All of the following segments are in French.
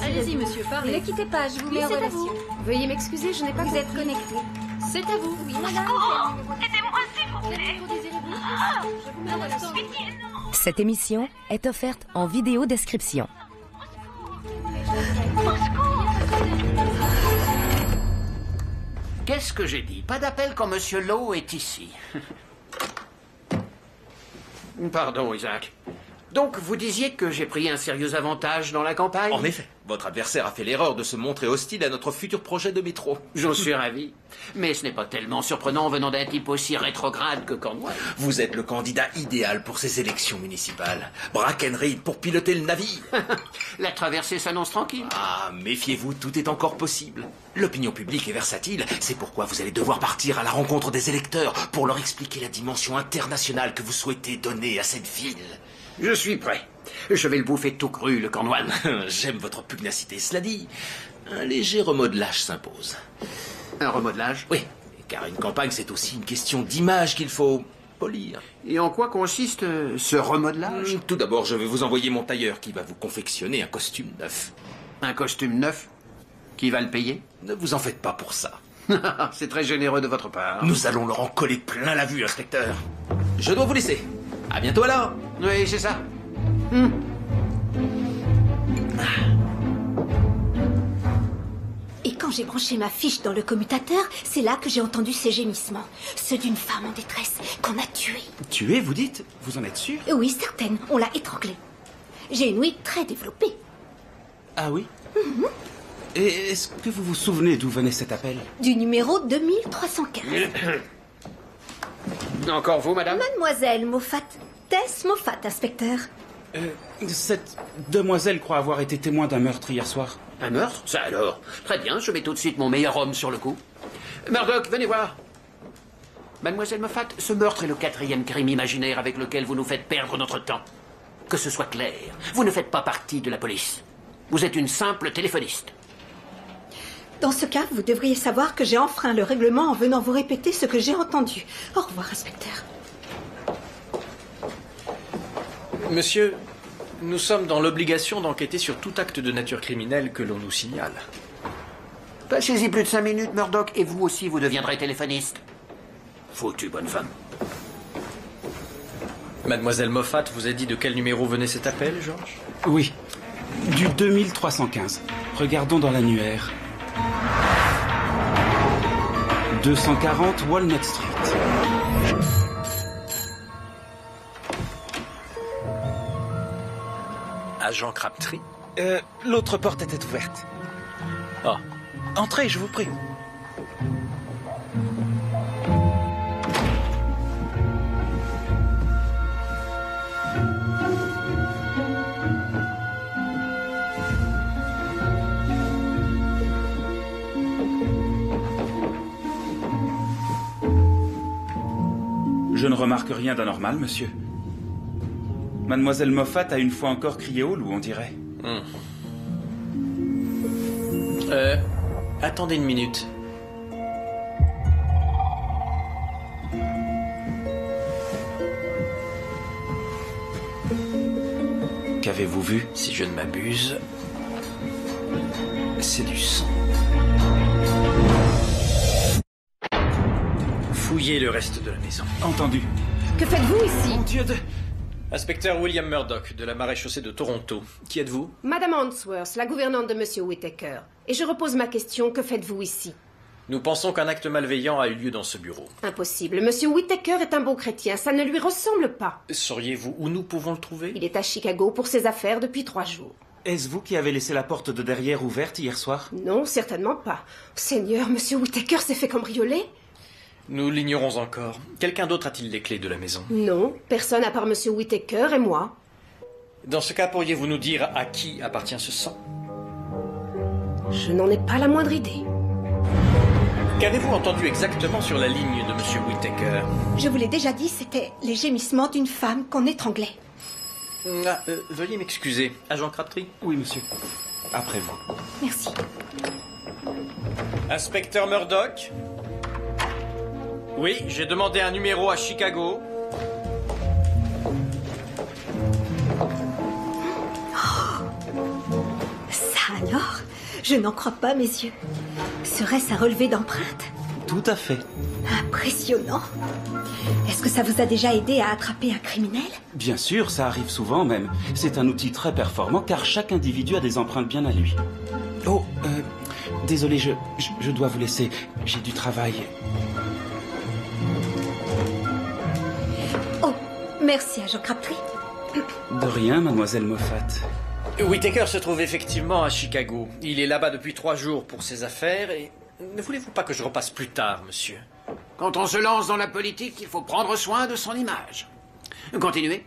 Allez-y, monsieur, parlez. Ne quittez pas, je vous mets en relation. Veuillez m'excuser, je n'ai pas Vous compris. êtes connecté. C'est à vous. Oui, madame. Aidez-moi, s'il vous plaît. Quel numéro désirez-vous? Je vous mets en relation. Pitié, non. Cette émission est offerte en vidéo description. Qu'est-ce que j'ai dit? Pas d'appel quand Monsieur Lowe est ici. Pardon, Isaac. Donc, vous disiez que j'ai pris un sérieux avantage dans la campagne? En effet, votre adversaire a fait l'erreur de se montrer hostile à notre futur projet de métro. J'en suis ravi. Mais ce n'est pas tellement surprenant venant d'un type aussi rétrograde que Cornwall. Vous êtes le candidat idéal pour ces élections municipales. Brackenreed pour piloter le navire. La traversée s'annonce tranquille. Ah, méfiez-vous, tout est encore possible. L'opinion publique est versatile, c'est pourquoi vous allez devoir partir à la rencontre des électeurs pour leur expliquer la dimension internationale que vous souhaitez donner à cette ville. Je suis prêt. Je vais le bouffer tout cru, le Cornwall. J'aime votre pugnacité, cela dit. Un léger remodelage s'impose. Un remodelage? Oui, car une campagne, c'est aussi une question d'image qu'il faut polir. Et en quoi consiste ce remodelage? Tout d'abord, je vais vous envoyer mon tailleur qui va vous confectionner un costume neuf. Un costume neuf? Qui va le payer? Ne vous en faites pas pour ça. C'est très généreux de votre part. Nous allons leur en coller plein la vue, inspecteur. Je dois vous laisser. À bientôt alors. Oui, c'est ça. Et quand j'ai branché ma fiche dans le commutateur, c'est là que j'ai entendu ces gémissements. Ceux d'une femme en détresse qu'on a tuée. Tué, vous dites? Vous en êtes sûr? Oui, certaine. On l'a étranglée. J'ai une ouïe très développée. Ah oui? Et est-ce que vous vous souvenez d'où venait cet appel? Du numéro 2315. Encore vous, madame? Mademoiselle Moffat. Tess Moffat, inspecteur. Cette demoiselle croit avoir été témoin d'un meurtre hier soir. Un meurtre? Ça alors. Très bien, je mets tout de suite mon meilleur homme sur le coup. Murdoch, venez voir. Mademoiselle Moffat, ce meurtre est le 4e crime imaginaire avec lequel vous nous faites perdre notre temps. Que ce soit clair, vous ne faites pas partie de la police. Vous êtes une simple téléphoniste. Dans ce cas, vous devriez savoir que j'ai enfreint le règlement en venant vous répéter ce que j'ai entendu. Au revoir, inspecteur. Monsieur, nous sommes dans l'obligation d'enquêter sur tout acte de nature criminelle que l'on nous signale. Passez-y plus de 5 minutes, Murdoch, et vous aussi, vous deviendrez téléphoniste. Foutue bonne femme. Mademoiselle Moffat vous a dit de quel numéro venait cet appel, Georges? Oui, du 2315. Regardons dans l'annuaire. 240 Walnut Street. Agent Crabtree? L'autre porte était ouverte. Ah, entrez, je vous prie. Je ne remarque rien d'anormal, monsieur. Mademoiselle Moffat a une fois encore crié au loup, on dirait. Attendez une minute. Qu'avez-vous vu? Si je ne m'abuse, c'est du sang. Fouillez le reste de la maison. Entendu. Que faites-vous ici? Mon Dieu de... Inspecteur William Murdoch, de la maréchaussée de Toronto. Qui êtes-vous? Madame Hansworth, la gouvernante de Monsieur Whittaker. Et je repose ma question, que faites-vous ici? Nous pensons qu'un acte malveillant a eu lieu dans ce bureau. Impossible. Monsieur Whittaker est un bon chrétien, ça ne lui ressemble pas. Sauriez-vous où nous pouvons le trouver? Il est à Chicago pour ses affaires depuis 3 jours. Est-ce vous qui avez laissé la porte de derrière ouverte hier soir? Non, certainement pas. Seigneur, Monsieur Whittaker s'est fait cambrioler? Nous l'ignorons encore. Quelqu'un d'autre a-t-il les clés de la maison? Non, personne à part Monsieur Whittaker et moi. Dans ce cas, pourriez-vous nous dire à qui appartient ce sang? Je n'en ai pas la moindre idée. Qu'avez-vous entendu exactement sur la ligne de Monsieur Whittaker? Je vous l'ai déjà dit, c'était les gémissements d'une femme qu'on étranglait. Veuillez m'excuser. Agent Crabtree? Oui, monsieur. Après vous. Merci. Inspecteur Murdoch? Oui, j'ai demandé un numéro à Chicago. Ça, Alors, je n'en crois pas mes yeux. Serait-ce un relevé d'empreinte? Tout à fait. Impressionnant. Est-ce que ça vous a déjà aidé à attraper un criminel? Bien sûr, ça arrive souvent même. C'est un outil très performant car chaque individu a des empreintes bien à lui. Oh, désolé, je dois vous laisser. J'ai du travail. Oh, merci, agent Crabtree. De rien, mademoiselle Moffat. Whittaker se trouve effectivement à Chicago. Il est là-bas depuis 3 jours pour ses affaires et... Ne voulez-vous pas que je repasse plus tard, monsieur? Quand on se lance dans la politique, il faut prendre soin de son image. Continuez.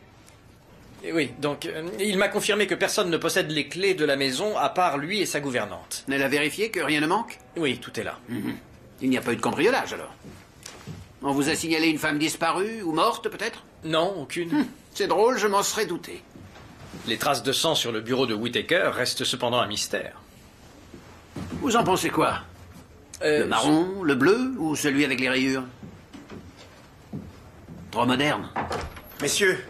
Oui, donc, il m'a confirmé que personne ne possède les clés de la maison à part lui et sa gouvernante. Elle a vérifié que rien ne manque? Oui, tout est là. Il n'y a pas eu de cambriolage, alors? On vous a signalé une femme disparue ou morte, peut-être? Non, aucune. C'est drôle, je m'en serais douté. Les traces de sang sur le bureau de Whittaker restent cependant un mystère. Vous en pensez quoi? Le marron, le bleu ou celui avec les rayures? Trop moderne. Messieurs,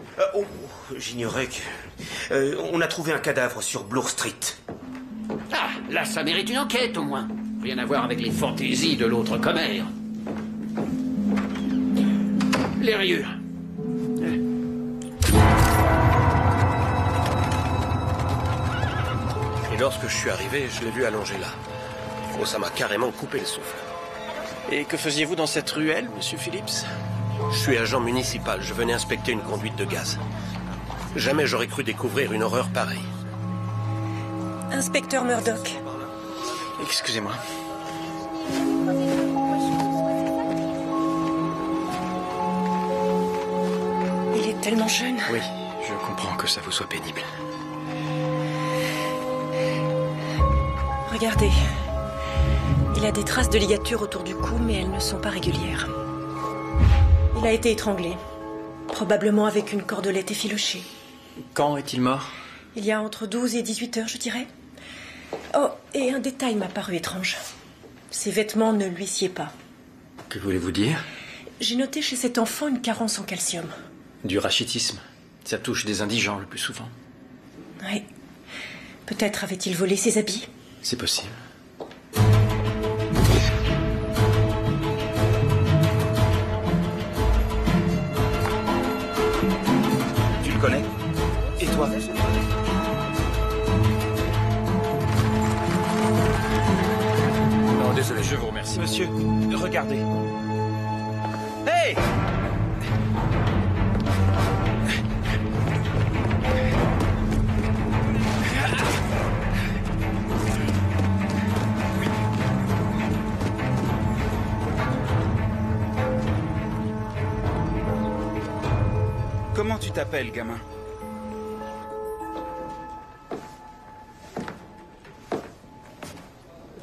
j'ignorais que... on a trouvé un cadavre sur Bloor Street. Ah, là, ça mérite une enquête, au moins. Rien à voir avec les fantaisies de l'autre commère. Les rayures. Et lorsque je suis arrivé, je l'ai vu allongé là. Oh, ça m'a carrément coupé le souffle. Et que faisiez-vous dans cette ruelle, monsieur Phillips? Je suis agent municipal, je venais inspecter une conduite de gaz. Jamais j'aurais cru découvrir une horreur pareille. Inspecteur Murdoch. Excusez-moi. Il est tellement jeune. Oui, je comprends que ça vous soit pénible. Regardez. Il a des traces de ligature autour du cou, mais elles ne sont pas régulières. Il a été étranglé. Probablement avec une cordelette effilochée. Quand est-il mort? Il y a entre 12 et 18 heures, je dirais. Oh, et un détail m'a paru étrange. Ses vêtements ne lui sied pas. Que voulez-vous dire? J'ai noté chez cet enfant une carence en calcium. Du rachitisme. Ça touche des indigents le plus souvent. Oui. Peut-être avait-il volé ses habits? C'est possible. Tu le connais? Et toi? Non, désolé, je vous remercie. Monsieur, regardez. Hey! Comment tu t'appelles, gamin?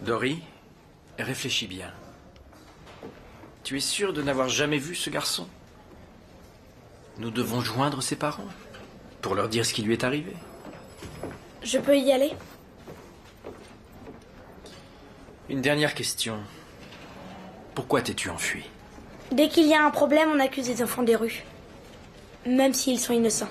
Dory, réfléchis bien. Tu es sûr de n'avoir jamais vu ce garçon? Nous devons joindre ses parents pour leur dire ce qui lui est arrivé. Je peux y aller? Une dernière question. Pourquoi t'es-tu enfui? Dès qu'il y a un problème, on accuse les enfants des rues. Même s'ils sont innocents.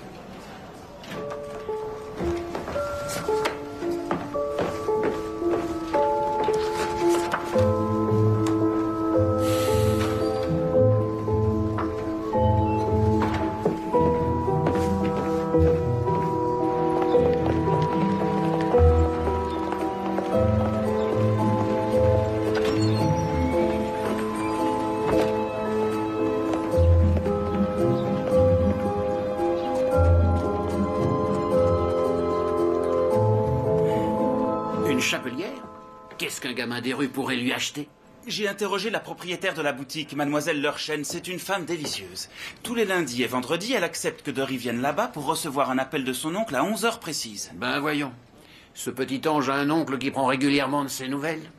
Chapelière? Qu'est-ce qu'un gamin des rues pourrait lui acheter? J'ai interrogé la propriétaire de la boutique, mademoiselle Lurchen. C'est une femme délicieuse. Tous les lundis et vendredis, elle accepte que Dory vienne là-bas pour recevoir un appel de son oncle à 11 heures précises. Ben voyons. Ce petit ange a un oncle qui prend régulièrement de ses nouvelles.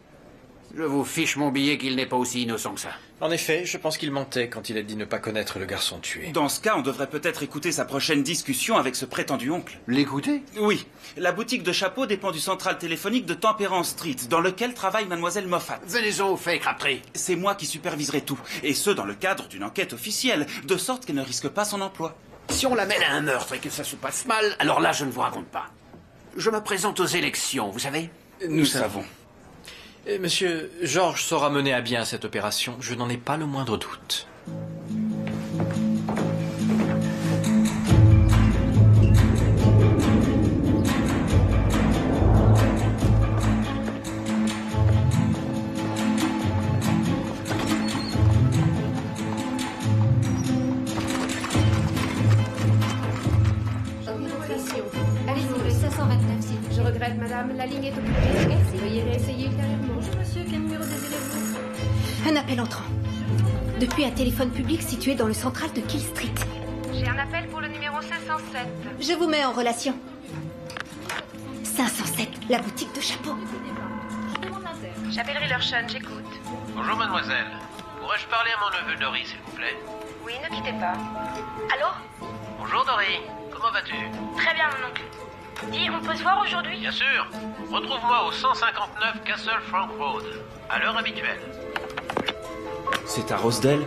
Je vous fiche mon billet qu'il n'est pas aussi innocent que ça. En effet, je pense qu'il mentait quand il a dit ne pas connaître le garçon tué. Dans ce cas, on devrait peut-être écouter sa prochaine discussion avec ce prétendu oncle. L'écouter? Oui. La boutique de chapeaux dépend du central téléphonique de Temperance Street, dans lequel travaille mademoiselle Moffat. Venez-en au fait, Crabtree. C'est moi qui superviserai tout, et ce dans le cadre d'une enquête officielle, de sorte qu'elle ne risque pas son emploi. Si on la mêle à un meurtre et que ça se passe mal, alors là, je ne vous raconte pas. Je me présente aux élections, vous savez. Nous savons. Monsieur, Georges saura mener à bien cette opération. Je n'en ai pas le moindre doute. Allez-y, le 529, s'il vous plaît. Je regrette, madame, la ligne est occupée. Merci. Veuillez réessayer ultérieurement. Bonjour, monsieur, quel numéro désirez-vous? Un appel entrant. Depuis un téléphone public situé dans le central de Kill Street. J'ai un appel pour le numéro 507. Je vous mets en relation. 507, la boutique de chapeaux. J'appellerai leur chaîne, j'écoute. Bonjour mademoiselle. Pourrais-je parler à mon neveu Dory, s'il vous plaît? Oui, ne quittez pas. Allô? Bonjour Dory. Comment vas-tu? Très bien, mon oncle. Dis, on peut se voir aujourd'hui? Bien sûr. Retrouve-moi au 159 Castle Frank Road, à l'heure habituelle. C'est à Rosedale?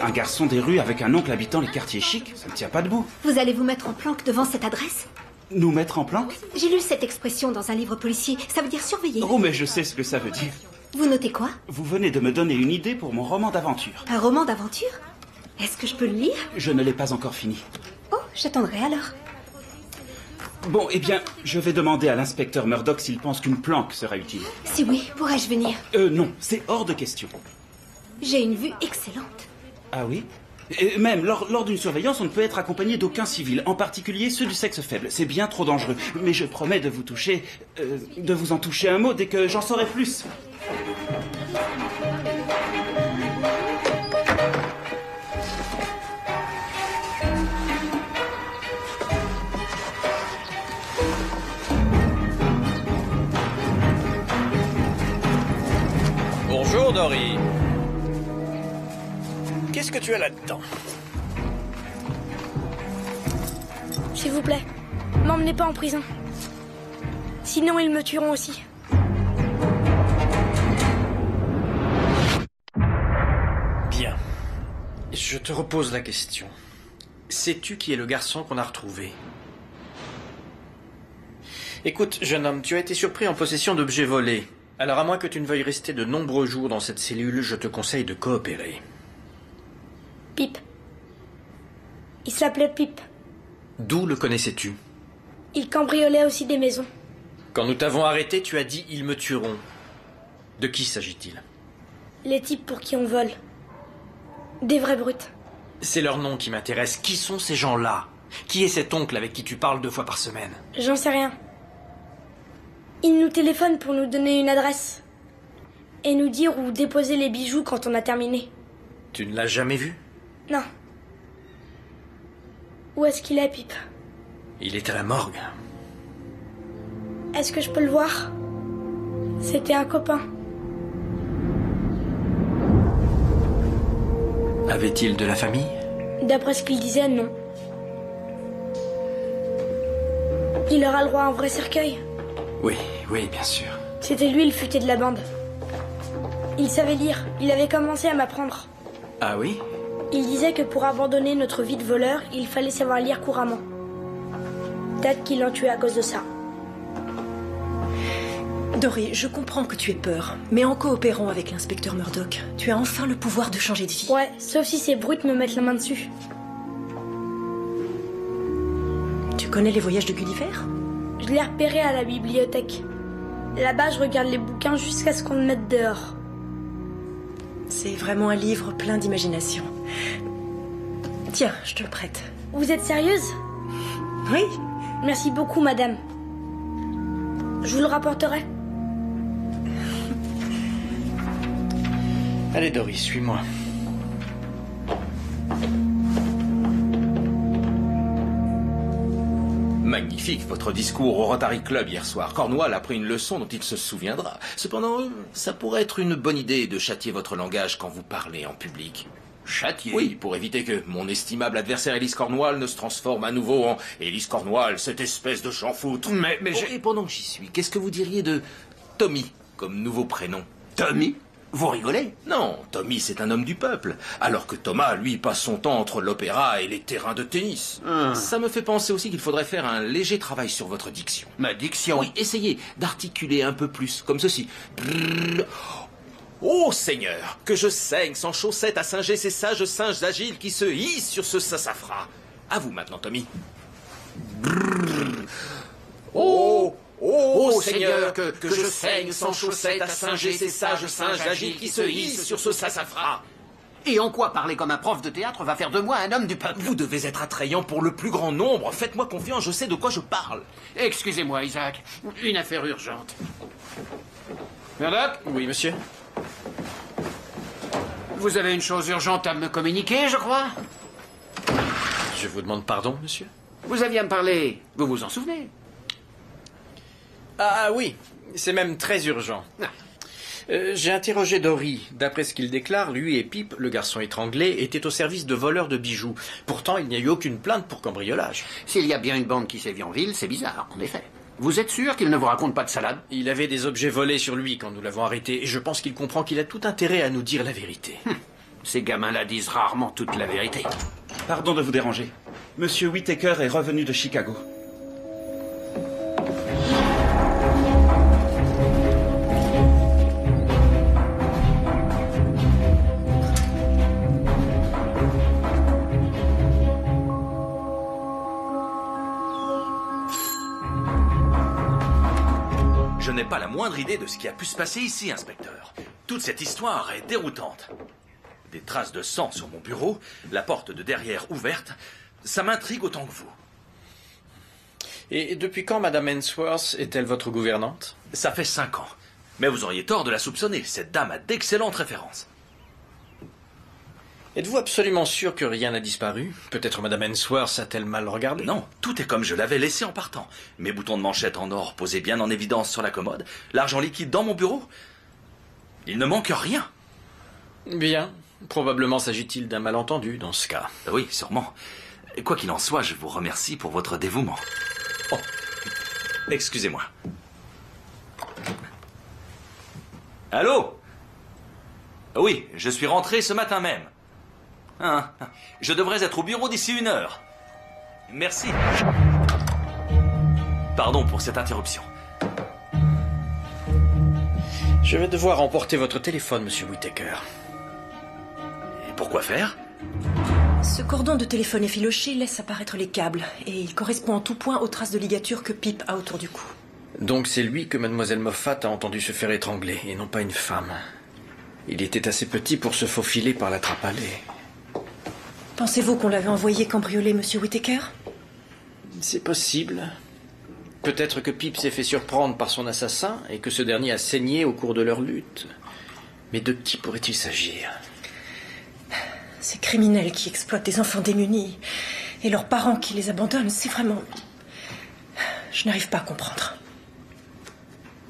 Un garçon des rues avec un oncle habitant les quartiers chics? Ça ne tient pas debout. Vous allez vous mettre en planque devant cette adresse? Nous mettre en planque? J'ai lu cette expression dans un livre policier. Ça veut dire surveiller. Oh, mais je sais ce que ça veut dire. Vous notez quoi? Vous venez de me donner une idée pour mon roman d'aventure. Un roman d'aventure? Est-ce que je peux le lire? Je ne l'ai pas encore fini. Oh, j'attendrai alors. Bon, eh bien, je vais demander à l'inspecteur Murdoch s'il pense qu'une planque sera utile. Si oui, pourrais-je venir? Non, c'est hors de question. J'ai une vue excellente. Ah oui? Et même, lors d'une surveillance, on ne peut être accompagné d'aucun civil, en particulier ceux du sexe faible. C'est bien trop dangereux. Mais je promets de vous toucher... de vous en toucher un mot dès que j'en saurai plus. Bonjour, Dory. Qu'est-ce que tu as là-dedans? S'il vous plaît, m'emmenez pas en prison. Sinon, ils me tueront aussi. Bien. Je te repose la question. Sais-tu qui est le garçon qu'on a retrouvé? Écoute, jeune homme, tu as été surpris en possession d'objets volés. Alors, à moins que tu ne veuilles rester de nombreux jours dans cette cellule, je te conseille de coopérer. Pip. Il s'appelait Pip. D'où le connaissais-tu? Il cambriolait aussi des maisons. Quand nous t'avons arrêté, tu as dit « ils me tueront ». De qui s'agit-il? Les types pour qui on vole. Des vrais brutes. C'est leur nom qui m'intéresse. Qui sont ces gens-là? Qui est cet oncle avec qui tu parles 2 fois par semaine? J'en sais rien. Il nous téléphone pour nous donner une adresse. Et nous dire où déposer les bijoux quand on a terminé. Tu ne l'as jamais vu? Non. Où est-ce qu'il est, Pip? Il était à la morgue. Est-ce que je peux le voir? C'était un copain. Avait-il de la famille? D'après ce qu'il disait, non. Il aura le droit à un vrai cercueil. Oui, oui, bien sûr. C'était lui le futé de la bande. Il savait lire, il avait commencé à m'apprendre. Ah oui? Il disait que pour abandonner notre vie de voleur, il fallait savoir lire couramment. Peut-être qu'il l'en tuait à cause de ça. Dory, je comprends que tu aies peur, mais en coopérant avec l'inspecteur Murdoch, tu as enfin le pouvoir de changer de vie. Ouais, sauf si ces brutes me mettent la main dessus. Tu connais les voyages de Gulliver? Je l'ai repéré à la bibliothèque. Là-bas, je regarde les bouquins jusqu'à ce qu'on me mette dehors. C'est vraiment un livre plein d'imagination. Tiens, je te le prête. Vous êtes sérieuse? Oui. Merci beaucoup, madame. Je vous le rapporterai. Allez, Dory, suis-moi. Magnifique, votre discours au Rotary Club hier soir. Cornwall a pris une leçon dont il se souviendra. Cependant, ça pourrait être une bonne idée de châtier votre langage quand vous parlez en public. Châtier? Oui, pour éviter que mon estimable adversaire Ellis Cornwall ne se transforme à nouveau en Ellis Cornwall, cette espèce de champ-foutre. Mais Et pendant que j'y suis, qu'est-ce que vous diriez de Tommy comme nouveau prénom? Tommy? Vous rigolez? Non, Tommy, c'est un homme du peuple. Alors que Thomas, lui, passe son temps entre l'opéra et les terrains de tennis. Ça me fait penser aussi qu'il faudrait faire un léger travail sur votre diction. Ma diction? Oui, essayez d'articuler un peu plus, comme ceci. Ô Seigneur, que je saigne sans chaussettes à singer ces sages singes agiles qui se hissent sur ce sassafras. À vous maintenant, Tommy. Ô Seigneur, que je saigne sans chaussettes à singer ces sages singes agiles qui se hissent sur ce sassafras. Et en quoi parler comme un prof de théâtre va faire de moi un homme du peuple? Vous devez être attrayant pour le plus grand nombre. Faites-moi confiance, je sais de quoi je parle. Excusez-moi, Isaac. Une affaire urgente. Murdoch? Oui, monsieur. Vous avez une chose urgente à me communiquer, je crois? Je vous demande pardon, monsieur. Vous aviez à me parler. Vous vous en souvenez? Ah oui, c'est même très urgent. J'ai interrogé Dory. D'après ce qu'il déclare, lui et Pip, le garçon étranglé, étaient au service de voleurs de bijoux. Pourtant, il n'y a eu aucune plainte pour cambriolage. S'il y a bien une bande qui sévit en ville, c'est bizarre, en effet. Vous êtes sûr qu'il ne vous raconte pas de salade? Il avait des objets volés sur lui quand nous l'avons arrêté, et je pense qu'il comprend qu'il a tout intérêt à nous dire la vérité. Ces gamins-là disent rarement toute la vérité. Pardon de vous déranger. Monsieur Whittaker est revenu de Chicago. Je n'ai pas la moindre idée de ce qui a pu se passer ici, inspecteur. Toute cette histoire est déroutante. Des traces de sang sur mon bureau, la porte de derrière ouverte, ça m'intrigue autant que vous. Et depuis quand Madame Ainsworth est-elle votre gouvernante? Ça fait 5 ans. Mais vous auriez tort de la soupçonner. Cette dame a d'excellentes références. Êtes-vous absolument sûr que rien n'a disparu? Peut-être Madame Ainsworth a-t-elle mal regardé? Non, tout est comme je l'avais laissé en partant. Mes boutons de manchette en or posés bien en évidence sur la commode, l'argent liquide dans mon bureau. Il ne manque rien. Bien. Probablement s'agit-il d'un malentendu dans ce cas. Oui, sûrement. Quoi qu'il en soit, je vous remercie pour votre dévouement. Oh, excusez-moi. Allô? Oui, je suis rentré ce matin même. Je devrais être au bureau d'ici 1 heure. Merci. Pardon pour cette interruption. Je vais devoir emporter votre téléphone, monsieur Whittaker. Et pourquoi faire? Ce cordon de téléphone effiloché laisse apparaître les câbles, et il correspond en tout point aux traces de ligature que Pip a autour du cou. Donc c'est lui que mademoiselle Moffat a entendu se faire étrangler, et non pas une femme. Il était assez petit pour se faufiler par la trappe allée. Pensez-vous qu'on l'avait envoyé cambrioler monsieur Whittaker? C'est possible. Peut-être que Pip s'est fait surprendre par son assassin et que ce dernier a saigné au cours de leur lutte. Mais de qui pourrait-il s'agir? Ces criminels qui exploitent des enfants démunis et leurs parents qui les abandonnent, c'est vraiment... Je n'arrive pas à comprendre.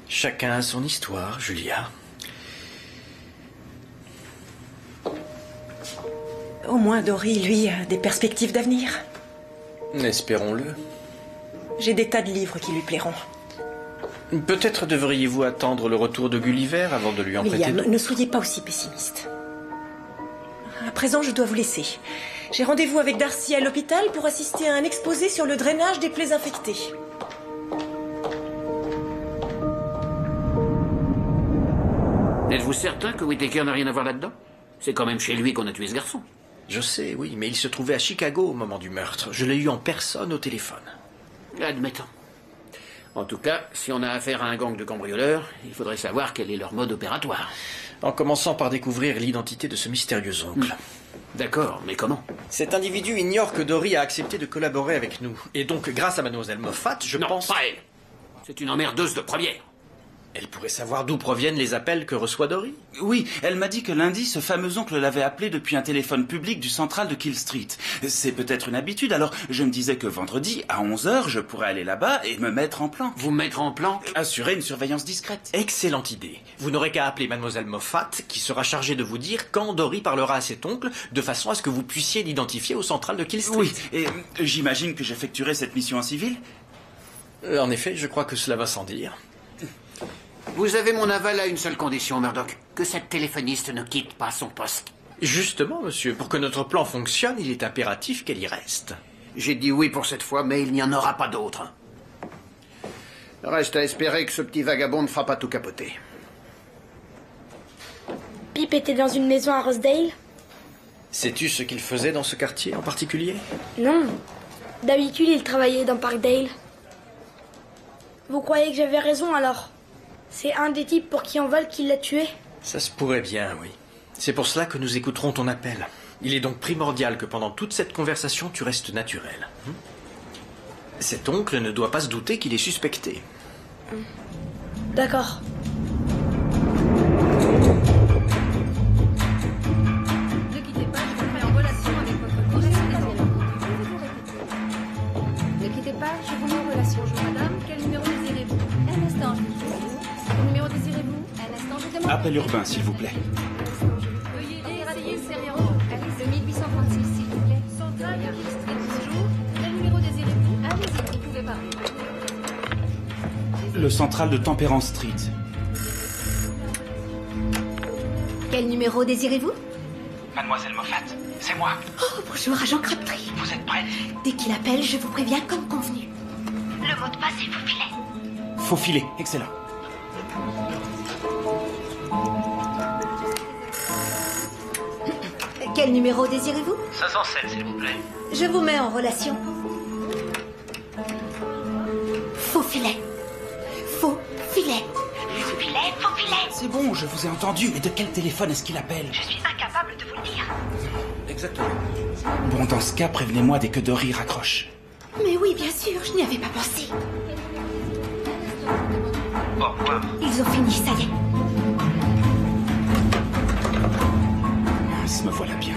Chacun a son histoire, Julia. Au moins, Dory, lui, a des perspectives d'avenir. Espérons-le. J'ai des tas de livres qui lui plairont. Peut-être devriez-vous attendre le retour de Gulliver avant de lui en prêter William, d'autres. ne soyez pas aussi pessimiste. À présent, je dois vous laisser. J'ai rendez-vous avec Darcy à l'hôpital pour assister à un exposé sur le drainage des plaies infectées. Êtes-vous certain que Whittaker n'a rien à voir là-dedans? C'est quand même chez lui qu'on a tué ce garçon. Je sais, oui, mais il se trouvait à Chicago au moment du meurtre. Je l'ai eu en personne au téléphone. Admettons. En tout cas, si on a affaire à un gang de cambrioleurs, il faudrait savoir quel est leur mode opératoire. En commençant par découvrir l'identité de ce mystérieux oncle. D'accord, mais comment? Cet individu ignore que Dory a accepté de collaborer avec nous. Et donc, grâce à mademoiselle Moffat, je pense... Non, pas elle. C'est une emmerdeuse de première. Elle pourrait savoir d'où proviennent les appels que reçoit Dory? Oui, elle m'a dit que lundi, ce fameux oncle l'avait appelé depuis un téléphone public du central de Kill Street. C'est peut-être une habitude, alors je me disais que vendredi, à 11h, je pourrais aller là-bas et me mettre en plan. Vous mettre en plan? Assurer une surveillance discrète. Excellente idée. Vous n'aurez qu'à appeler mademoiselle Moffat, qui sera chargée de vous dire quand Dory parlera à cet oncle, de façon à ce que vous puissiez l'identifier au central de Kill Street. Oui, et j'imagine que j'effectuerai cette mission en civil? En effet, je crois que cela va sans dire. Vous avez mon aval à une seule condition, Murdoch. Que cette téléphoniste ne quitte pas son poste. Justement, monsieur, pour que notre plan fonctionne, il est impératif qu'elle y reste. J'ai dit oui pour cette fois, mais il n'y en aura pas d'autre. Reste à espérer que ce petit vagabond ne fera pas tout capoter. Pip était dans une maison à Rosedale? Sais-tu ce qu'il faisait dans ce quartier en particulier? Non. D'habitude, il travaillait dans Parkdale. Vous croyez que j'avais raison alors? C'est un des types pour qui on vole qui l'a tué? Ça se pourrait bien, oui. C'est pour cela que nous écouterons ton appel. Il est donc primordial que pendant toute cette conversation, tu restes naturel. Cet oncle ne doit pas se douter qu'il est suspecté. D'accord. Ne quittez pas, je vous mets en relation avec votre correspondant. Ne quittez pas, je vous mets en relation. Bonjour madame, quel numéro désirez-vous? Un instant, je vous demande. Quel numéro désirez-vous? Un instant, je demande. Appel urbain, s'il vous plaît. Veuillez essayer le serveur. Allez, de 1836, s'il vous plaît. Centrale, Street, bonjour. Quel numéro désirez-vous? Allez-y, vous pouvez parler. Le central de Temperance Street. Quel numéro désirez-vous? Mademoiselle Moffat, c'est moi. Oh, bonjour, agent Crabtree. Vous êtes prête? Dès qu'il appelle, je vous préviens comme convenu. Le mot de passe est faufilé. Faux filet, excellent. Quel numéro désirez-vous? 507, s'il vous plaît. Je vous mets en relation. Faux filet. Faux filet. Faux filet, faux filet. C'est bon, je vous ai entendu, mais de quel téléphone est-ce qu'il appelle? Je suis incapable de vous le dire. Exactement. Bon, dans ce cas, prévenez-moi dès que Dory raccroche. Mais oui, bien sûr, je n'y avais pas pensé. Au revoir. Ils ont fini, ça y est. Mince, me voilà bien.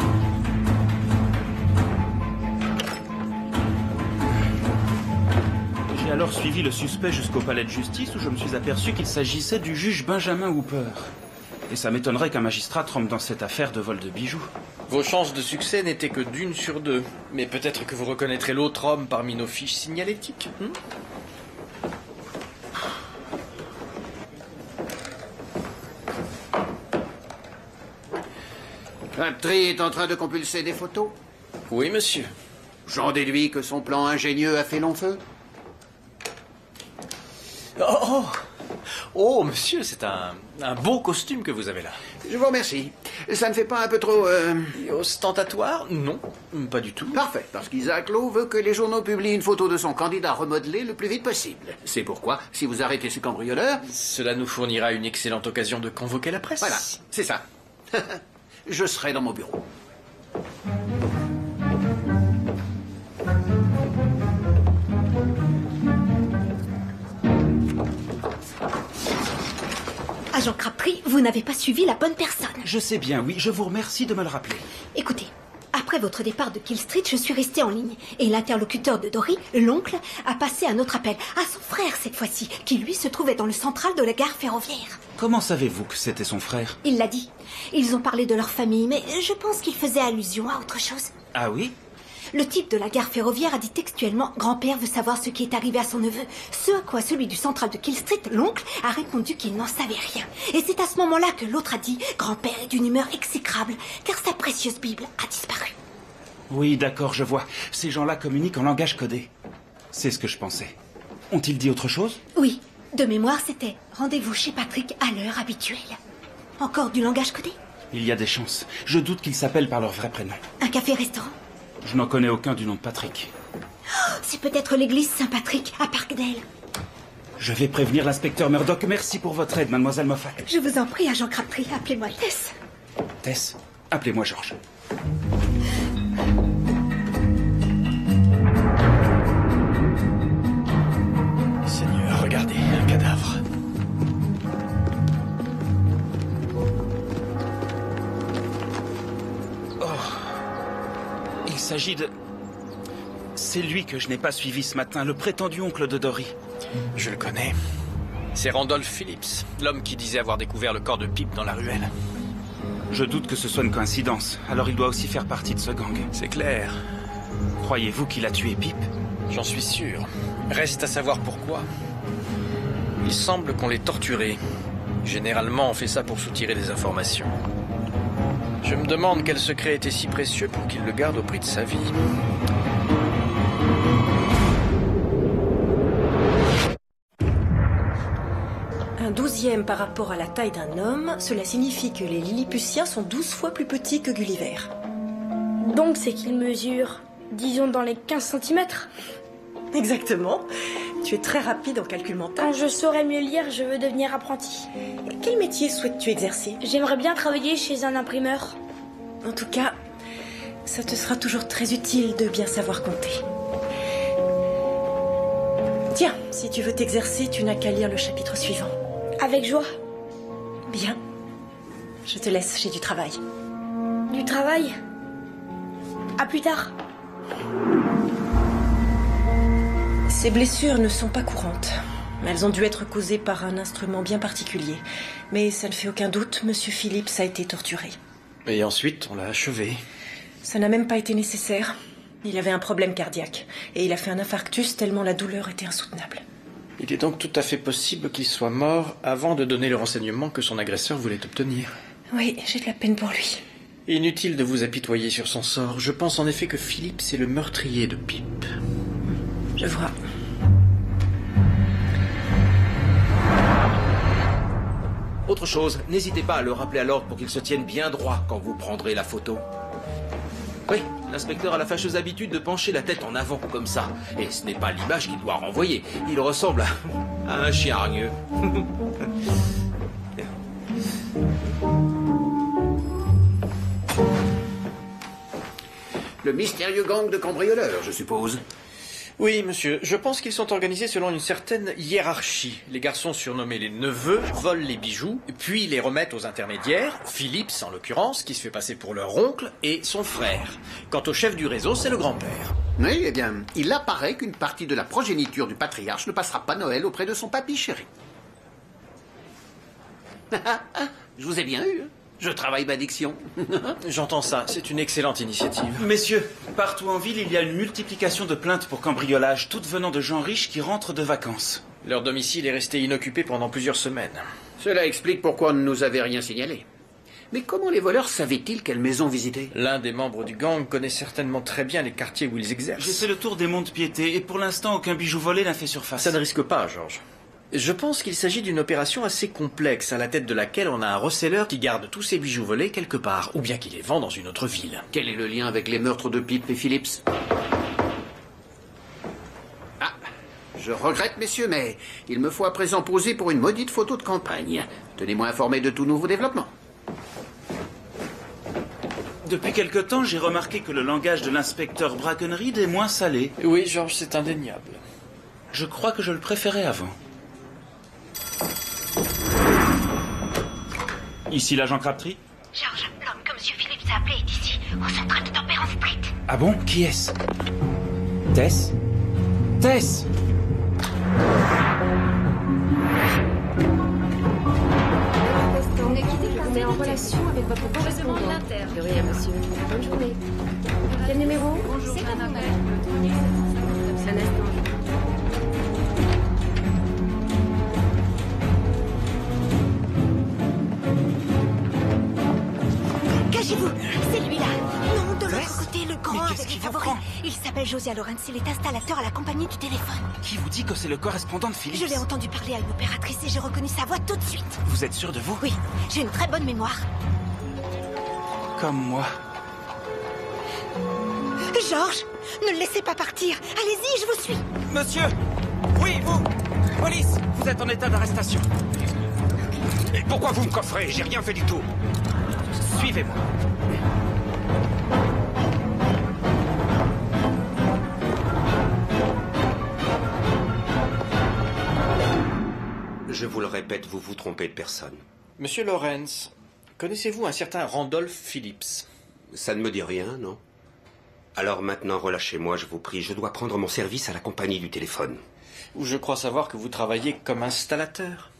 J'ai alors suivi le suspect jusqu'au palais de justice où je me suis aperçu qu'il s'agissait du juge Benjamin Hooper. Et ça m'étonnerait qu'un magistrat trempe dans cette affaire de vol de bijoux. Vos chances de succès n'étaient que d'1 sur 2. Mais peut-être que vous reconnaîtrez l'autre homme parmi nos fiches signalétiques. Crabtree est en train de compulser des photos? Oui, monsieur. J'en déduis que son plan ingénieux a fait long feu? Oh, monsieur, c'est un beau costume que vous avez là. Je vous remercie. Ça ne fait pas un peu trop... ostentatoire? Non, pas du tout. Parfait, parce qu'Isaac Lowe veut que les journaux publient une photo de son candidat remodelé le plus vite possible. C'est pourquoi, si vous arrêtez ce cambrioleur... Cela nous fournira une excellente occasion de convoquer la presse. Voilà, c'est ça. Je serai dans mon bureau. Agent Crabtree, vous n'avez pas suivi la bonne personne. Je sais bien, oui, je vous remercie de me le rappeler. Écoutez, après votre départ de Kill Street, je suis restée en ligne. Et l'interlocuteur de Dory, l'oncle, a passé un autre appel. À son frère, cette fois-ci, qui lui se trouvait dans le central de la gare ferroviaire. Comment savez-vous que c'était son frère? Il l'a dit. Ils ont parlé de leur famille, mais je pense qu'il faisait allusion à autre chose. Ah oui? Le type de la gare ferroviaire a dit textuellement « Grand-père veut savoir ce qui est arrivé à son neveu ». Ce à quoi celui du central de Kill Street, l'oncle, a répondu qu'il n'en savait rien. Et c'est à ce moment-là que l'autre a dit « Grand-père est d'une humeur exécrable, car sa précieuse Bible a disparu ». Oui, d'accord, je vois. Ces gens-là communiquent en langage codé. C'est ce que je pensais. Ont-ils dit autre chose? Oui, de mémoire, c'était « Rendez-vous chez Patrick à l'heure habituelle ». Encore du langage codé? Il y a des chances. Je doute qu'ils s'appellent par leur vrai prénom. Un café-restaurant? Je n'en connais aucun du nom de Patrick. Oh, c'est peut-être l'église Saint-Patrick à Parkdale. Je vais prévenir l'inspecteur Murdoch. Merci pour votre aide, mademoiselle Moffat. Je vous en prie, agent Crabtree, appelez-moi Tess. Tess, appelez-moi Georges. Seigneur, regardez, un cadavre. Il s'agit de... C'est lui que je n'ai pas suivi ce matin, le prétendu oncle de Dory. Je le connais. C'est Randolph Phillips, l'homme qui disait avoir découvert le corps de Pip dans la ruelle. Je doute que ce soit une coïncidence, alors il doit aussi faire partie de ce gang. C'est clair. Croyez-vous qu'il a tué Pip? J'en suis sûr. Reste à savoir pourquoi. Il semble qu'on l'ait torturé. Généralement, on fait ça pour soutirer des informations. Je me demande quel secret était si précieux pour qu'il le garde au prix de sa vie. Un 12e par rapport à la taille d'un homme, cela signifie que les Lilliputiens sont 12 fois plus petits que Gulliver. Donc c'est qu'ils mesurent, disons, dans les 15 cm. Exactement. Tu es très rapide en calcul mental. Quand je saurai mieux lire, je veux devenir apprenti. Et quel métier souhaites-tu exercer? J'aimerais bien travailler chez un imprimeur. En tout cas, ça te sera toujours très utile de bien savoir compter. Tiens, si tu veux t'exercer, tu n'as qu'à lire le chapitre suivant. Avec joie. Bien. Je te laisse, j'ai du travail. Du travail? À plus tard. Ces blessures ne sont pas courantes. Elles ont dû être causées par un instrument bien particulier. Mais ça ne fait aucun doute, Monsieur Phillips a été torturé. Et ensuite, on l'a achevé. Ça n'a même pas été nécessaire. Il avait un problème cardiaque. Et il a fait un infarctus tellement la douleur était insoutenable. Il est donc tout à fait possible qu'il soit mort avant de donner le renseignement que son agresseur voulait obtenir. Oui, j'ai de la peine pour lui. Inutile de vous apitoyer sur son sort. Je pense en effet que Phillips est le meurtrier de Pip. Je vois. Autre chose, n'hésitez pas à le rappeler à l'ordre pour qu'il se tienne bien droit quand vous prendrez la photo. Oui, l'inspecteur a la fâcheuse habitude de pencher la tête en avant, comme ça. Et ce n'est pas l'image qu'il doit renvoyer. Il ressemble à un chien hargneux. Le mystérieux gang de cambrioleurs, je suppose. Oui, monsieur. Je pense qu'ils sont organisés selon une certaine hiérarchie. Les garçons surnommés les neveux volent les bijoux, puis les remettent aux intermédiaires, Phillips en l'occurrence, qui se fait passer pour leur oncle, et son frère. Quant au chef du réseau, c'est le grand-père. Oui, eh bien, il apparaît qu'une partie de la progéniture du patriarche ne passera pas Noël auprès de son papy chéri. Je vous ai bien eu, hein. Je travaille ma diction. J'entends ça, c'est une excellente initiative. Messieurs, partout en ville, il y a une multiplication de plaintes pour cambriolage, toutes venant de gens riches qui rentrent de vacances. Leur domicile est resté inoccupé pendant plusieurs semaines. Cela explique pourquoi on ne nous avait rien signalé. Mais comment les voleurs savaient-ils quelle maison visiter? L'un des membres du gang connaît certainement très bien les quartiers où ils exercent. J'ai fait le tour des monts de piété, et pour l'instant, aucun bijou volé n'a fait surface. Ça ne risque pas, Georges. Je pense qu'il s'agit d'une opération assez complexe, à la tête de laquelle on a un receleur qui garde tous ses bijoux volés quelque part, ou bien qui les vend dans une autre ville. Quel est le lien avec les meurtres de Pip et Phillips? Ah, je regrette, messieurs, mais il me faut à présent poser pour une maudite photo de campagne. Tenez-moi informé de tout nouveau développement. Depuis quelque temps, j'ai remarqué que le langage de l'inspecteur Brackenreed est moins salé. Oui, Georges, c'est indéniable. Je crois que je le préférais avant. Ici l'agent Crabtree? George, l'homme que M. Phillips a appelé est ici, au centre de Temperance Street. Ah bon? Qui est-ce? Tess? Tess? On est quitté par en relation avec votre correspondant. De rien, monsieur. Bonne journée. Quel numéro? Bonjour, c'est un appel. Un instant. Cachez-vous, c'est lui-là. Non, de l'autre côté, le grand avec les favoris. Il s'appelle Josiah Lawrence, il est installateur à la compagnie du téléphone. Qui vous dit que c'est le correspondant de Phillips? Je l'ai entendu parler à une opératrice et j'ai reconnu sa voix tout de suite. Vous êtes sûr de vous? Oui, j'ai une très bonne mémoire. Comme moi. Georges, ne le laissez pas partir. Allez-y, je vous suis. Monsieur! Oui, vous! Police! Vous êtes en état d'arrestation. Et pourquoi vous me coffrez? J'ai rien fait du tout. Suivez-moi. Je vous le répète, vous vous trompez de personne. Monsieur Lawrence, connaissez-vous un certain Randolph Phillips? Ça ne me dit rien, non? Alors maintenant, relâchez-moi, je vous prie. Je dois prendre mon service à la compagnie du téléphone. Ou je crois savoir que vous travaillez comme installateur.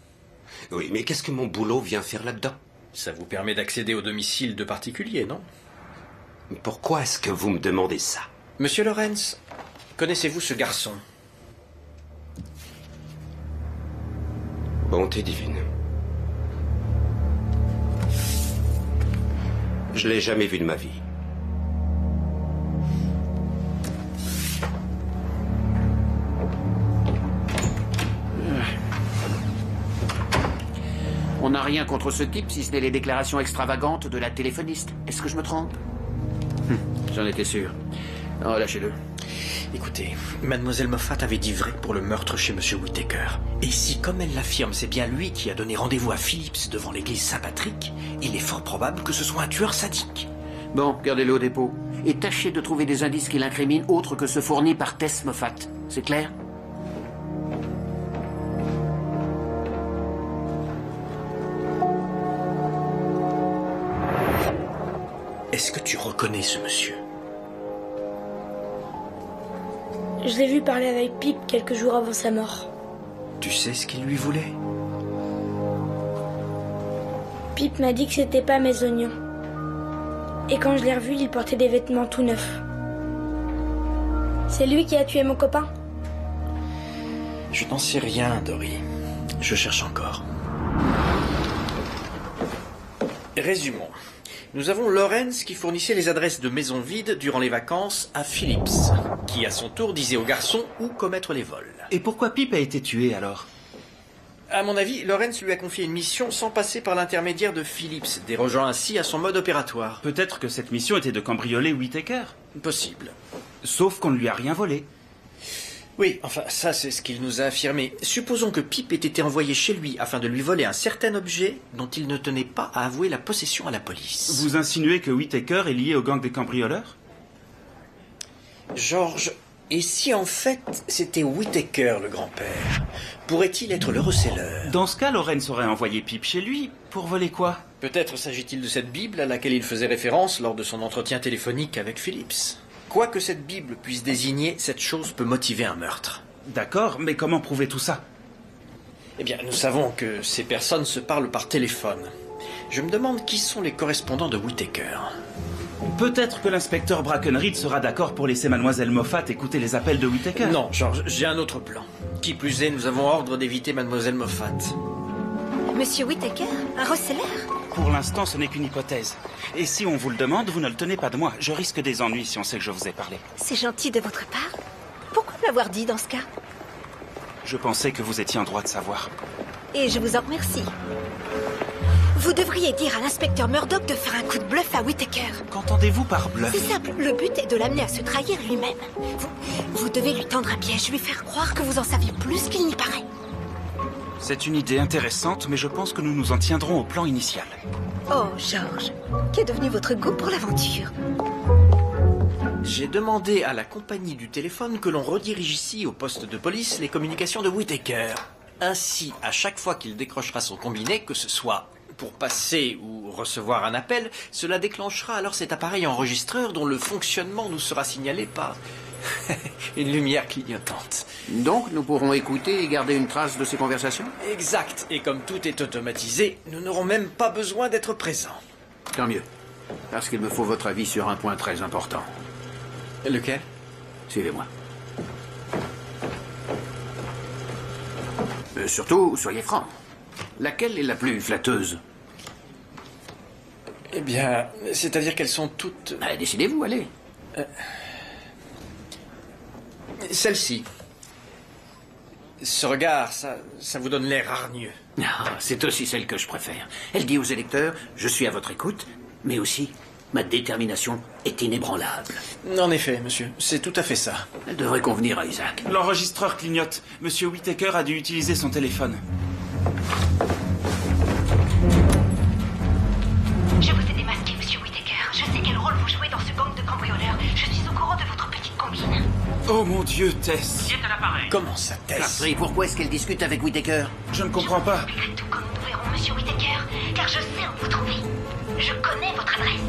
Oui, mais qu'est-ce que mon boulot vient faire là-dedans? Ça vous permet d'accéder au domicile de particuliers, non? Pourquoi est-ce que vous me demandez ça? Monsieur Lawrence, connaissez-vous ce garçon? Bonté divine. Je l'ai jamais vu de ma vie. On n'a rien contre ce type, si ce n'est les déclarations extravagantes de la téléphoniste. Est-ce que je me trompe? J'en étais sûr. Oh, lâchez-le. Écoutez, Mademoiselle Moffat avait dit vrai pour le meurtre chez Monsieur Whittaker. Et si, comme elle l'affirme, c'est bien lui qui a donné rendez-vous à Phillips devant l'église Saint-Patrick, il est fort probable que ce soit un tueur sadique. Bon, gardez-le au dépôt. Et tâchez de trouver des indices qui l'incriminent autres que ceux fournis par Tess Moffat. C'est clair? Est-ce que tu reconnais ce monsieur? Je l'ai vu parler avec Pip quelques jours avant sa mort. Tu sais ce qu'il lui voulait? Pip m'a dit que c'était pas mes oignons. Et quand je l'ai revu, il portait des vêtements tout neufs. C'est lui qui a tué mon copain? Je n'en sais rien, Dory. Je cherche encore. Résumons. Nous avons Lawrence qui fournissait les adresses de maisons vides durant les vacances à Phillips, qui à son tour disait aux garçons où commettre les vols. Et pourquoi Pip a été tué alors? À mon avis, Lawrence lui a confié une mission sans passer par l'intermédiaire de Phillips, dérogeant ainsi à son mode opératoire. Peut-être que cette mission était de cambrioler Whittaker. Possible. Sauf qu'on ne lui a rien volé. Oui, enfin, ça c'est ce qu'il nous a affirmé. Supposons que Pip ait été envoyé chez lui afin de lui voler un certain objet dont il ne tenait pas à avouer la possession à la police. Vous insinuez que Whittaker est lié au gang des cambrioleurs? George, et si en fait c'était Whittaker le grand-père? Pourrait-il être le receleur? Dans ce cas, Lawrence aurait envoyé Pip chez lui. Pour voler quoi? Peut-être s'agit-il de cette Bible à laquelle il faisait référence lors de son entretien téléphonique avec Phillips. Quoi que cette Bible puisse désigner, cette chose peut motiver un meurtre. D'accord, mais comment prouver tout ça? Eh bien, nous savons que ces personnes se parlent par téléphone. Je me demande qui sont les correspondants de Whittaker. Peut-être que l'inspecteur Brackenridge sera d'accord pour laisser Mademoiselle Moffat écouter les appels de Whittaker. Non, George, j'ai un autre plan. Qui plus est, nous avons ordre d'éviter Mademoiselle Moffat. Monsieur Whittaker, un receleur? Pour l'instant, ce n'est qu'une hypothèse. Et si on vous le demande, vous ne le tenez pas de moi. Je risque des ennuis si on sait que je vous ai parlé. C'est gentil de votre part. Pourquoi me l'avoir dit dans ce cas? Je pensais que vous étiez en droit de savoir. Et je vous en remercie. Vous devriez dire à l'inspecteur Murdoch de faire un coup de bluff à Whittaker. Qu'entendez-vous par bluff? C'est simple, le but est de l'amener à se trahir lui-même. Vous devez lui tendre un piège, lui faire croire que vous en saviez plus qu'il n'y paraît. C'est une idée intéressante, mais je pense que nous nous en tiendrons au plan initial. Oh, George, qu'est devenu votre goût pour l'aventure? J'ai demandé à la compagnie du téléphone que l'on redirige ici, au poste de police, les communications de Whittaker. Ainsi, à chaque fois qu'il décrochera son combiné, que ce soit pour passer ou recevoir un appel, cela déclenchera alors cet appareil enregistreur dont le fonctionnement nous sera signalé par une lumière clignotante. Donc, nous pourrons écouter et garder une trace de ces conversations? Exact. Et comme tout est automatisé, nous n'aurons même pas besoin d'être présents. Tant mieux. Parce qu'il me faut votre avis sur un point très important. Lequel? Suivez-moi. Surtout, soyez francs. Laquelle est la plus flatteuse? Eh bien, c'est-à-dire qu'elles sont toutes... Décidez-vous, allez. Celle-ci. Ce regard, ça vous donne l'air hargneux. C'est aussi celle que je préfère. Elle dit aux électeurs, je suis à votre écoute, mais aussi, ma détermination est inébranlable. En effet, monsieur, c'est tout à fait ça. Elle devrait convenir à Isaac. L'enregistreur clignote. Monsieur Whittaker a dû utiliser son téléphone. Je vous ai démasqué, monsieur Whittaker. Je sais quel rôle vous jouez dans ce gang de cambrioleurs. Je suis au courant de votre petite combine. Oh mon Dieu, Tess. Qui est à l'appareil? Comment ça, Tess? Clartree, pourquoi est-ce qu'elle discute avec Whittaker? Je ne comprends pas. Je vous tout comme nous verrons, monsieur Whittaker, car je sais où vous trouvez. Je connais votre adresse.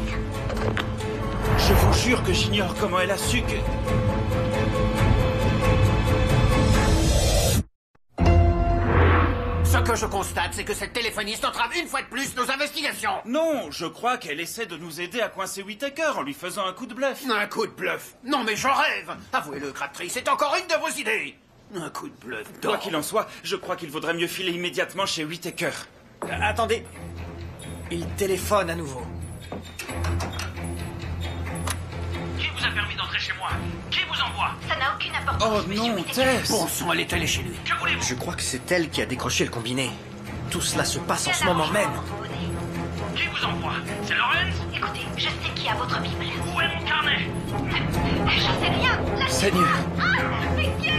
Je vous jure que j'ignore comment elle a su que... Ce que je constate, c'est que cette téléphoniste entrave une fois de plus nos investigations. Non, je crois qu'elle essaie de nous aider à coincer Whittaker en lui faisant un coup de bluff. Un coup de bluff? Non mais j'en rêve. Avouez-le, Crabtree, c'est encore une de vos idées. Un coup de bluff d'or. Quoi qu'il en soit, je crois qu'il vaudrait mieux filer immédiatement chez Whittaker. Attendez. Il téléphone à nouveau. rentrer chez moi. Qui vous envoie? Ça n'a aucune importance. Oh non, Tess! Bon sang, elle est allée chez lui. Que voulez-vous? Je crois que c'est elle qui a décroché le combiné. Tout cela se passe en ce moment même. Qui vous envoie? C'est Lawrence? Écoutez, je sais qui a votre Bible. Où est mon carnet? Je sais rien. Lâchez-moi. Seigneur. Ah, mais Ken!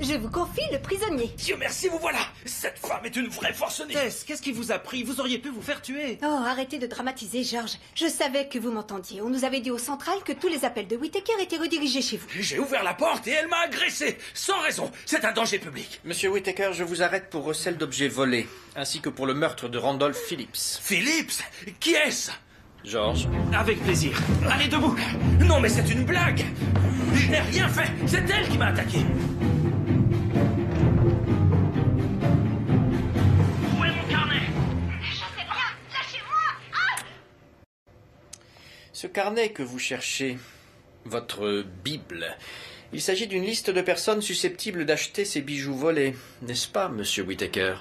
Je vous confie le prisonnier. Dieu merci, vous voilà. Cette femme est une vraie forcenée. Tess, qu'est-ce qui vous a pris? Vous auriez pu vous faire tuer. Oh, arrêtez de dramatiser, George. Je savais que vous m'entendiez. On nous avait dit au central que tous les appels de Whittaker étaient redirigés chez vous. J'ai ouvert la porte et elle m'a agressé. Sans raison. C'est un danger public. Monsieur Whittaker, je vous arrête pour recel d'objets volés, ainsi que pour le meurtre de Randolph Phillips. Phillips? Qui est-ce? George. Avec plaisir. Allez, debout. Non, mais c'est une blague. Je n'ai rien fait. C'est elle qui m'a attaqué. Où est mon carnet? Je sais rien. Lâchez-moi. Ah! Ce carnet que vous cherchez, votre Bible, il s'agit d'une liste de personnes susceptibles d'acheter ces bijoux volés, n'est-ce pas, monsieur Whittaker?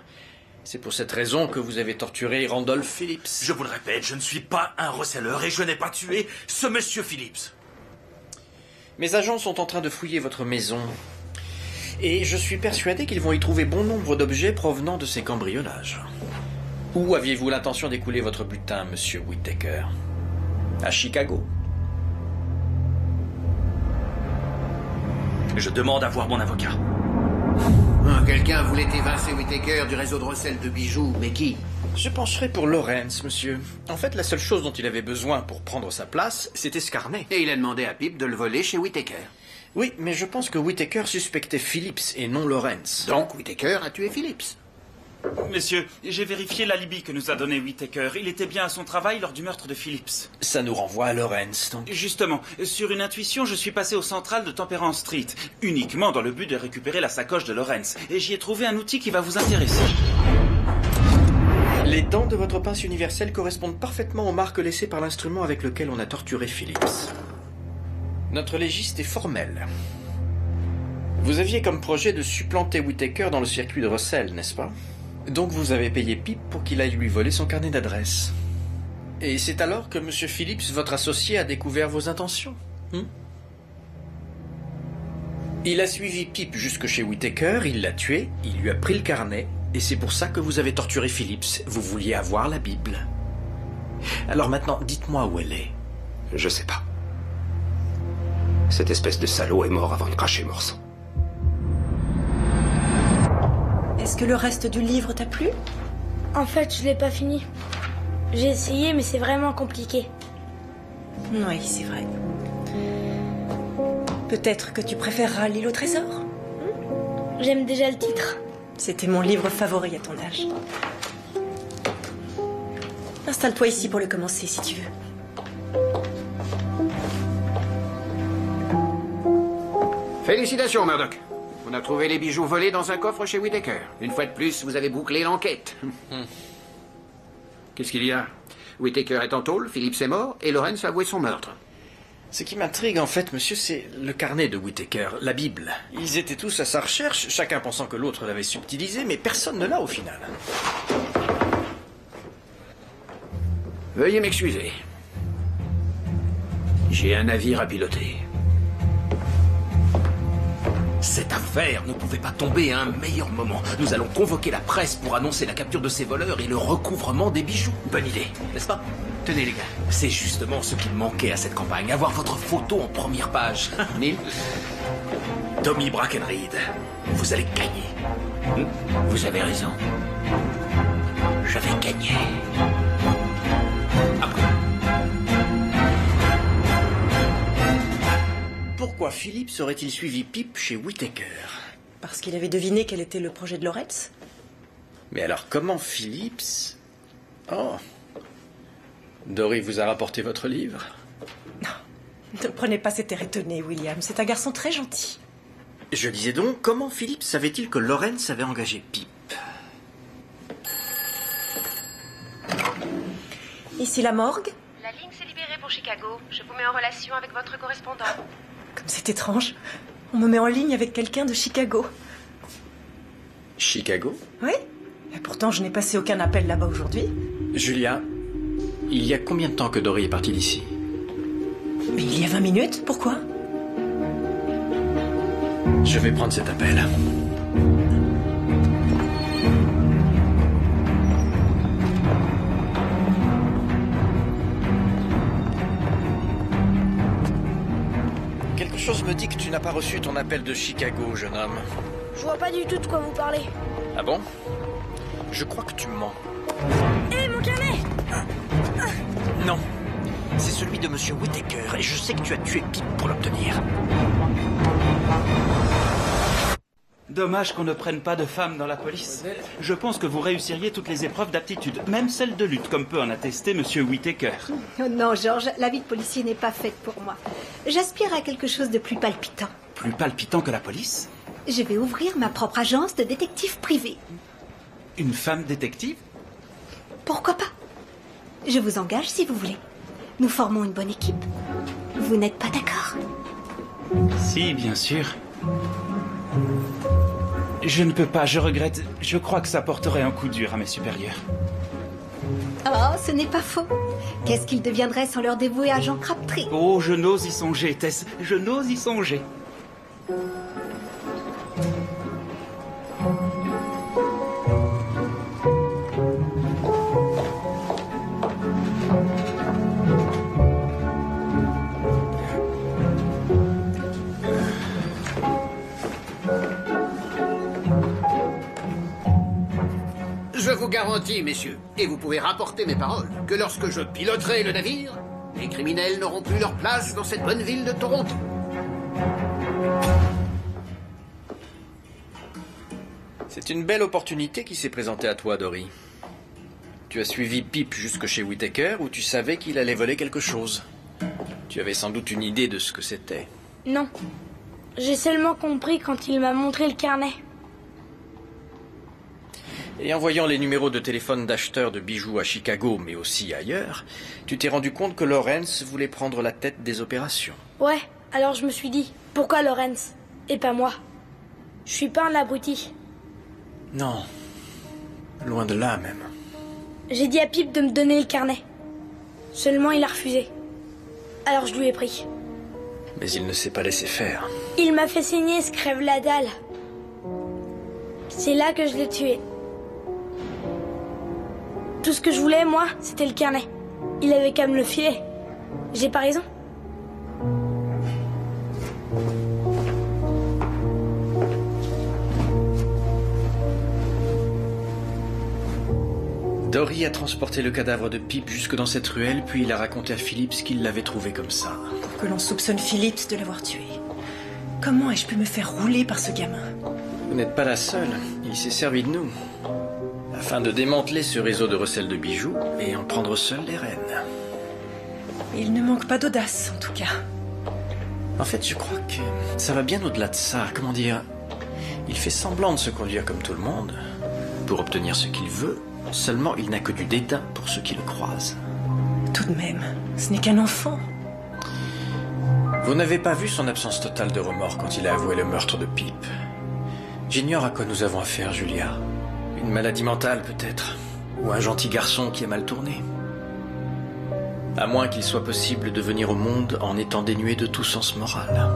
C'est pour cette raison que vous avez torturé Randolph Phillips. Je vous le répète, je ne suis pas un receleur et je n'ai pas tué ce monsieur Phillips. Mes agents sont en train de fouiller votre maison. Et je suis persuadé qu'ils vont y trouver bon nombre d'objets provenant de ces cambriolages. Où aviez-vous l'intention d'écouler votre butin, monsieur Whittaker? À Chicago? Je demande à voir mon avocat. Quelqu'un voulait évincer Whittaker du réseau de recel de bijoux, mais qui? Je pencherai pour Lawrence, monsieur. En fait, la seule chose dont il avait besoin pour prendre sa place, c'était ce carnet. Et il a demandé à Pip de le voler chez Whittaker. Oui, mais je pense que Whittaker suspectait Phillips et non Lawrence. Donc Whittaker a tué Phillips. Messieurs, j'ai vérifié l'alibi que nous a donné Whittaker. Il était bien à son travail lors du meurtre de Phillips. Ça nous renvoie à Lawrence, donc. Justement, sur une intuition, je suis passé au central de Temperance Street, uniquement dans le but de récupérer la sacoche de Lawrence. Et j'y ai trouvé un outil qui va vous intéresser. Les dents de votre pince universelle correspondent parfaitement aux marques laissées par l'instrument avec lequel on a torturé Phillips. Notre légiste est formel. Vous aviez comme projet de supplanter Whittaker dans le circuit de recel, n'est-ce pas? Donc vous avez payé Pip pour qu'il aille lui voler son carnet d'adresse. Et c'est alors que M. Phillips, votre associé, a découvert vos intentions. Il a suivi Pip jusque chez Whittaker, il l'a tué, il lui a pris le carnet, et c'est pour ça que vous avez torturé Phillips. Vous vouliez avoir la Bible. Alors maintenant, dites-moi où elle est. Je sais pas. Cette espèce de salaud est mort avant de cracher morceau. Est-ce que le reste du livre t'a plu? En fait, je l'ai pas fini. J'ai essayé, mais c'est vraiment compliqué. Oui, c'est vrai. Peut-être que tu préféreras L'île au trésor? J'aime déjà le titre. C'était mon livre favori à ton âge. Installe-toi ici pour le commencer, si tu veux. Félicitations, Murdoch. On a trouvé les bijoux volés dans un coffre chez Whittaker. Une fois de plus, vous avez bouclé l'enquête. Qu'est-ce qu'il y a? Whittaker est en tôle, Phillips est mort, et Lawrence a avoué son meurtre. Ce qui m'intrigue, en fait, monsieur, c'est le carnet de Whittaker, la Bible. Ils étaient tous à sa recherche, chacun pensant que l'autre l'avait subtilisé, mais personne ne l'a au final. Veuillez m'excuser. J'ai un navire à piloter. Cette affaire ne pouvait pas tomber à un meilleur moment. Nous allons convoquer la presse pour annoncer la capture de ces voleurs et le recouvrement des bijoux. Bonne idée, n'est-ce pas? Tenez, les gars. C'est justement ce qui manquait à cette campagne, avoir votre photo en première page. Neil? Tommy Brackenreed, vous allez gagner. Vous avez raison. Je vais gagner. Pourquoi Phillips aurait-il suivi Pip chez Whittaker? Parce qu'il avait deviné quel était le projet de Lawrence. Mais alors comment Phillips... Oh. Dory vous a rapporté votre livre? Ne prenez pas cet air étonné, William. C'est un garçon très gentil. Je disais donc, comment Phillips savait-il que Lawrence avait engagé Pip? Ici la morgue? La ligne s'est libérée pour Chicago. Je vous mets en relation avec votre correspondant. Comme c'est étrange. On me met en ligne avec quelqu'un de Chicago. Chicago? Oui. Et pourtant, je n'ai passé aucun appel là-bas aujourd'hui. Julia, il y a combien de temps que Dory est partie d'ici? Mais il y a 20 minutes, pourquoi? Je vais prendre cet appel. Quelque chose me dit que tu n'as pas reçu ton appel de Chicago, jeune homme. Je vois pas du tout de quoi vous parlez. Ah bon? Je crois que tu mens. Hé, mon carnet! Non. C'est celui de Monsieur Whittaker, et je sais que tu as tué Pip pour l'obtenir. Dommage qu'on ne prenne pas de femmes dans la police. Je pense que vous réussiriez toutes les épreuves d'aptitude, même celles de lutte, comme peut en attester Monsieur Whittaker. Oh non, George, la vie de policier n'est pas faite pour moi. J'aspire à quelque chose de plus palpitant. Plus palpitant que la police? Je vais ouvrir ma propre agence de détective privé. Une femme détective? Pourquoi pas? Je vous engage si vous voulez. Nous formons une bonne équipe. Vous n'êtes pas d'accord? Si, bien sûr. Je ne peux pas, je regrette. Je crois que ça porterait un coup dur à mes supérieurs. Oh, ce n'est pas faux. Qu'est-ce qu'ils deviendraient sans leur dévouer agent Crabtree? Oh, je n'ose y songer, Tess. Je n'ose y songer. Je vous garantis, messieurs, et vous pouvez rapporter mes paroles, que lorsque je piloterai le navire, les criminels n'auront plus leur place dans cette bonne ville de Toronto. C'est une belle opportunité qui s'est présentée à toi, Dory. Tu as suivi Pip jusque chez Whittaker où tu savais qu'il allait voler quelque chose. Tu avais sans doute une idée de ce que c'était. Non. J'ai seulement compris quand il m'a montré le carnet. Et en voyant les numéros de téléphone d'acheteurs de bijoux à Chicago, mais aussi ailleurs, tu t'es rendu compte que Lawrence voulait prendre la tête des opérations. Ouais, alors je me suis dit, pourquoi Lawrence? Et pas moi? Je suis pas un abruti. Non. Loin de là, même. J'ai dit à Pip de me donner le carnet. Seulement il a refusé. Alors je lui ai pris. Mais il ne s'est pas laissé faire. Il m'a fait saigner ce crève la dalle. C'est là que je l'ai tué. Tout ce que je voulais, moi, c'était le carnet. Il avait qu'à me le filer. J'ai pas raison? Dory a transporté le cadavre de Pip jusque dans cette ruelle, puis il a raconté à Phillips qu'il l'avait trouvé comme ça. Pour que l'on soupçonne Phillips de l'avoir tué. Comment ai-je pu me faire rouler par ce gamin? Vous n'êtes pas la seule. Il s'est servi de nous. Afin de démanteler ce réseau de recel de bijoux et en prendre seul les rênes. Il ne manque pas d'audace, en tout cas. En fait, je crois que ça va bien au-delà de ça. Comment dire? Il fait semblant de se conduire comme tout le monde, pour obtenir ce qu'il veut. Seulement, il n'a que du dédain pour ceux qui le croisent. Tout de même, ce n'est qu'un enfant. Vous n'avez pas vu son absence totale de remords quand il a avoué le meurtre de Pip. J'ignore à quoi nous avons affaire, Julia. Une maladie mentale, peut-être. Ou un gentil garçon qui est mal tourné. À moins qu'il soit possible de venir au monde en étant dénué de tout sens moral.